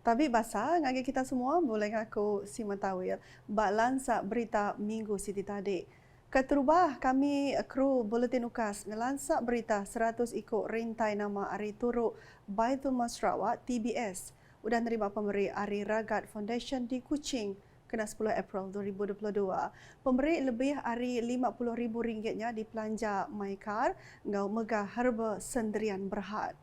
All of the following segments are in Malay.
Tapi basa ngagi kita semua boleh ngaku si matawil. Balan sa berita minggu Siti tadi. Keterubah kami kru Buletin Ukas ngelansak berita 100 ikut rintai nama Ari Turuk Baitul Mas Sarawak TBS. Udah nerima pemberi Ari Ragat Foundation di Kuching kena 10 April 2022. Pemberi lebih Ari RM50,000 di Pelanja MyCar ngau megah herba sendirian berhad.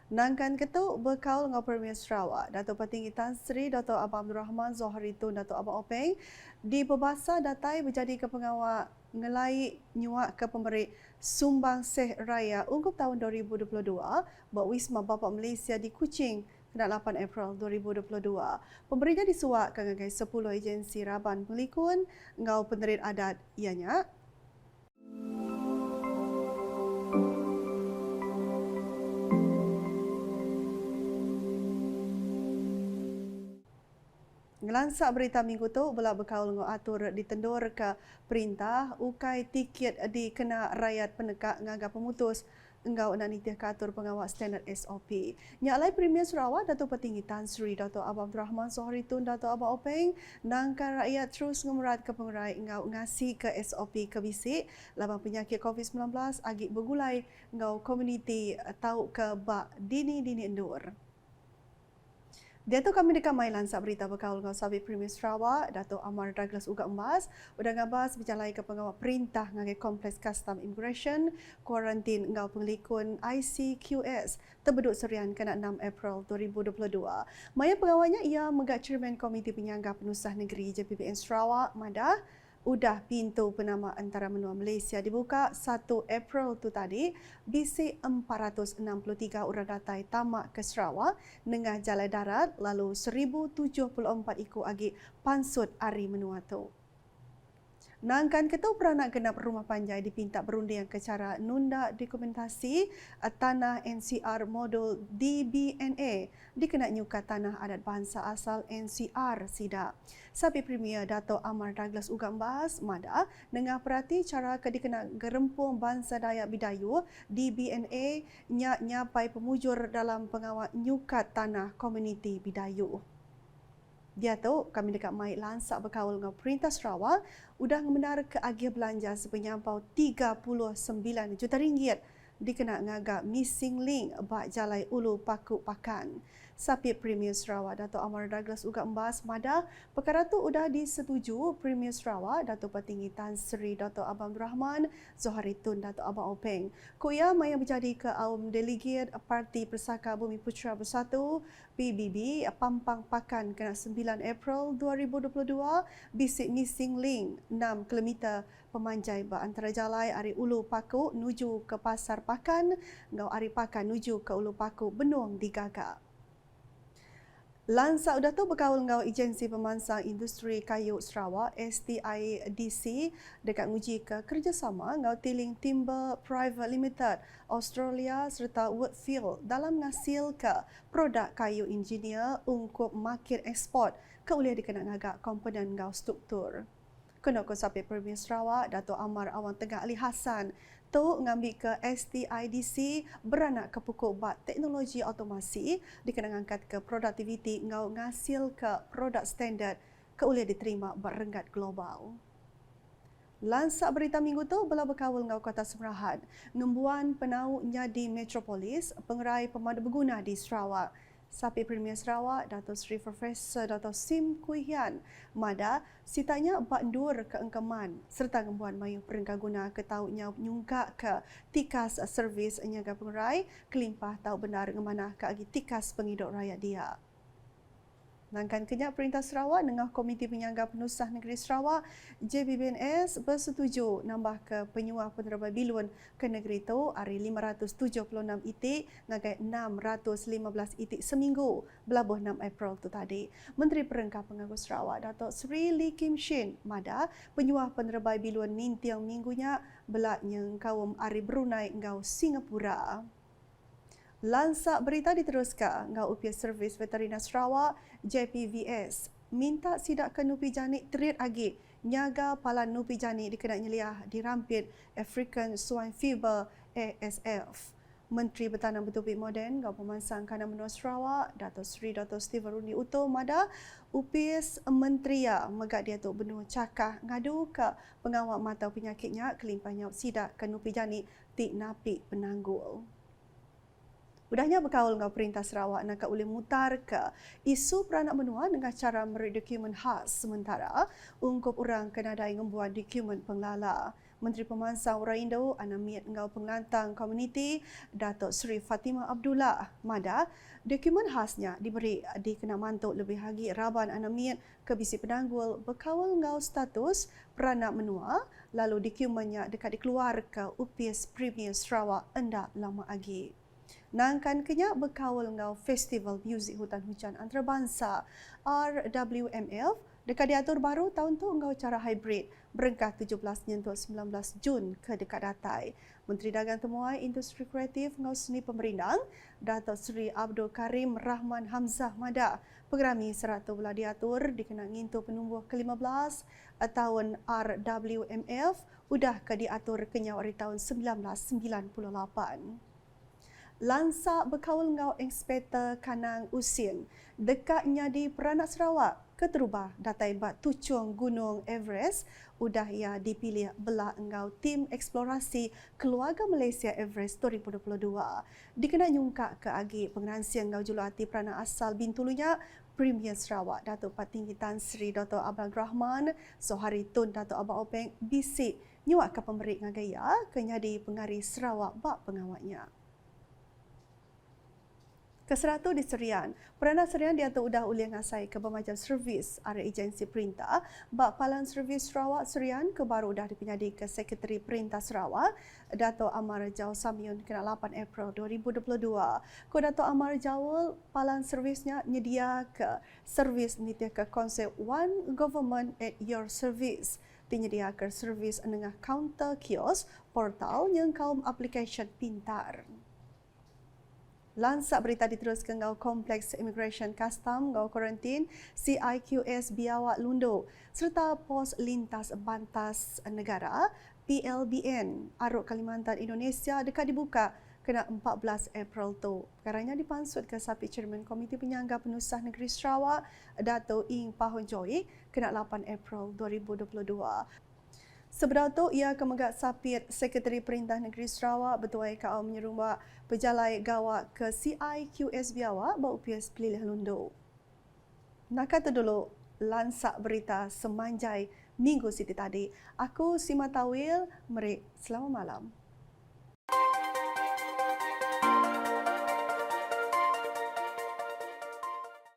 Nangkan ketuk berkaul dengan Premier Sarawak, Dato' Petinggi Tan Sri Dato' Abang Abdul Rahman Zohari Tun Dato' Abang Openg di Pebasa datai berjadi ke pengawal ngelai nyuak ke pemberi Sumbang Seh Raya ungkup tahun 2022 buat Wisma Bapa Malaysia di Kuching kena 8 April 2022. Pemberinya disuak ke 10 agensi Raban Melikun ngau penerit adat ianya Ngelansak berita minggu tu bela berkaul dengan atur ditendur ke perintah ukai tiket di kena rakyat penekak ngaga pemutus engau nak nitih ke atur pengawal standard SOP. Nyalai Premier Sarawak Dato' Petinggi Tan Sri Dato' Abang Abdul Rahman Zohari Tun Dato' Abang Openg nangkan rakyat terus ngemerat ke pengerai engau ngasi ke SOP ke bisik labang penyakit COVID-19 agik bergulai engau komuniti tahu ke bak dini-dini endur. Dia tu kami dekat mai lansak berita berkaul dengan Sabit Premier Sarawak, Dato' Amar Douglas Uga Embas, udah ngabas berjalai ke pengawal perintah ngagai Kompleks Custom Immigration, kuarantin ngau pengelikun ICQS, terbeduk serian kena 6 April 2022. Maya pengawalnya ia megat Chairman Komiti Penyangga Penusah Negeri JPBN Sarawak, Madah, udah pintu penama antara menua Malaysia dibuka 1 April tu tadi, bisik 463 orang datai tamak ke Sarawak dengan jalan darat lalu 1074 ikut agi pansut ari menua tu. Nangkan ketua peranak genap rumah panjai dipinta berunding ke cara nunda dokumentasi tanah NCR modul DBNA dikena nyukat tanah adat bangsa asal NCR SIDA. Sapi Premier Dato' Amar Douglas Uga Embas Mada dengan perhati cara ke dikena gerempung bangsa Dayak Bidayu DBNA nyapai pemujur dalam pengawal nyukat tanah komuniti Bidayu. Dia tu kami dekat mai lansak berkaul dengan Perintah Sarawak udah menara ke agih belanja sepenyampau 39 juta ringgit dikena ngagak missing link bak jalai ulu paku pakan. Sapi Premier Sarawak Dato' Amar Douglas Uga Embas Mada perkara tu udah disetuju Premier Sarawak Dato' Petinggi Tan Sri Dato' Abang Abdul Rahman Zohari Tun Dato' Abang Openg. Kuya maya berjadi ke Delegate Parti Persaka Bumi Putra Bersatu PBB Pampang Pakan kena 9 April 2022 bisik missing link 6 km pemanjai ba antara jalai Ari Ulu Paku nuju ke Pasar Pakan ngau Ari Pakan nuju ke Ulu Paku Benung digagak. Lansak udah tu berkaul dengan agensi pemansang industri kayu Sarawak STIDC dekat nguji ke kerjasama dengan Tiling Timber Private Limited Australia serta Woodfield dalam ngasil ke produk kayu engineer ungkup market ekspor ke ulih dikena ngagak komponen ngau struktur. Kena ko sampai Premier Sarawak Dato' Amar Awang Tengah Ali Hassan tu ngambil ke STIDC beranak ke pokok bat teknologi otomasi dikena ngangkat ke produktiviti ngau ngasil ke produk standard ke ulih diterima berenggat global. Lansak berita minggu tu bela berkawal ngau Kota Semerahat, ngembuan penaunya di Metropolis, pengerai pemadu berguna di Sarawak. Sapi Premier Sarawak, Dato' Sri Profesor Dato' Sim Kui Hian, Mada, sitanya bandur ke engkeman serta ngembuan mayu perengkah guna ke taunya nyungkak ke tikas servis nyaga pengerai, kelimpah tau benar ngemanah ke agi tikas penghidup rakyat dia. Nangkan kenyak Perintah Sarawak dengan Komiti Penyangga Penusah Negeri Sarawak JBBNS bersetuju nambah ke penyuah penerbangan bilun ke negeri itu hari 576 itik ngagai 615 itik seminggu belabuh 6 April tu tadi. Menteri Perengkah Penganggu Sarawak Dato' Sri Lee Kim Shin Mada penyuah penerbangan bilun nintiang minggunya belaknya kaum ari Brunei ngau Singapura. Lansak berita diteruskan ngau Upiah Servis Veteriner Sarawak JPVS minta sidak ke Nupi Janik terit agi nyaga palan Nupi Janik dikena nyeliah dirampit African Swine Fever ASF. Menteri Bertanam Bertopik Moden, Gau Pemansang Kanan Menua Sarawak, Dato' Seri Dr. Steven Rudi Uto Mada, Upis Mentria Megat dia Tok Benua Cakah ngadu ke pengawal mata penyakitnya kelimpahnya sidak kenupi jani tik napi penanggul. Udahnya berkaul dengan Perintah Sarawak nak boleh mutar ke isu peranak menua dengan cara memberi dokumen khas sementara ungkup orang kena dai membuat dokumen penglala. Menteri Pemansang Orang Indo Anamiat Engau Pengelantang Komuniti Datuk Seri Fatimah Abdullah Mada dokumen khasnya diberi di kena mantuk lebih lagi Raban Anamiat ke bisi penanggul berkawal engau status peranak menua lalu dokumennya dekat dikeluar ke UPS Premier Sarawak endak lama lagi. Nangkan kenyak berkawal engau Festival Muzik Hutan Hujan Antarabangsa RWMF dekat diatur baru tahun tu engau cara hybrid berengkah 17 nyentuh 19 Jun ke dekat datai. Menteri Dagang Temuai Industri Kreatif engau seni pemerintang Datuk Seri Abdul Karim Rahman Hamzah Mada pengerami 100 belah diatur dikenal ngintu penumbuh ke-15 tahun RWMF udah ke diatur kenyaw dari tahun 1998. Lansak berkawal ngau Inspektor Kanang Usin dekatnya di Peranak Sarawak keterubah datai bat tucung Gunung Everest udah ia dipilih belah engau tim eksplorasi Keluarga Malaysia Everest 2022 dikena nyungkak ke agi pengenansi engau julati peranak asal Bintulunya Premier Sarawak Datuk Patinggi Tan Sri Dr. Abang Rahman Sohari Tun Datuk Abang Openg bisik nyuak ke pemberi ngagaya kenyadi pengari Sarawak bak pengawatnya. Keseratu di Serian, Peranak Serian diatur udah uliang ngasai ke pemajam servis area agensi perintah, bak Palan Servis Sarawak Serian ke baru dah dipenyadi ke Sekretari Perintah Sarawak, Dato' Amar Jaw Samyun kena 8 April 2022. Ko Dato' Amar Jaw Palan servisnya nyedia ke servis nitia ke konsep One Government at Your Service. Penyedia ke servis dengan kaunter kios, portal yang kaum aplikasi pintar. Lansak berita diteruskan ngau Kompleks Immigration Custom ngau Kuarantin CIQS Biawak Lundo serta Pos Lintas Bantas Negara PLBN Aruk Kalimantan Indonesia dekat dibuka kena 14 April tu. Perkaranya dipansut ke sapi Chairman Komiti Penyangga Penusah Negeri Sarawak Dato' Ing Pahun Joy kena 8 April 2022. Sebenarnya tu ia kemegat sapit Sekretari Perintah Negeri Sarawak betuai kau menyerumba pejalai gawak ke CIQS Biawak bau UPS Pelilih Lundo. Nak kata dulu lansak berita semanjai minggu siti tadi. Aku Sima Tawil, mari selamat malam.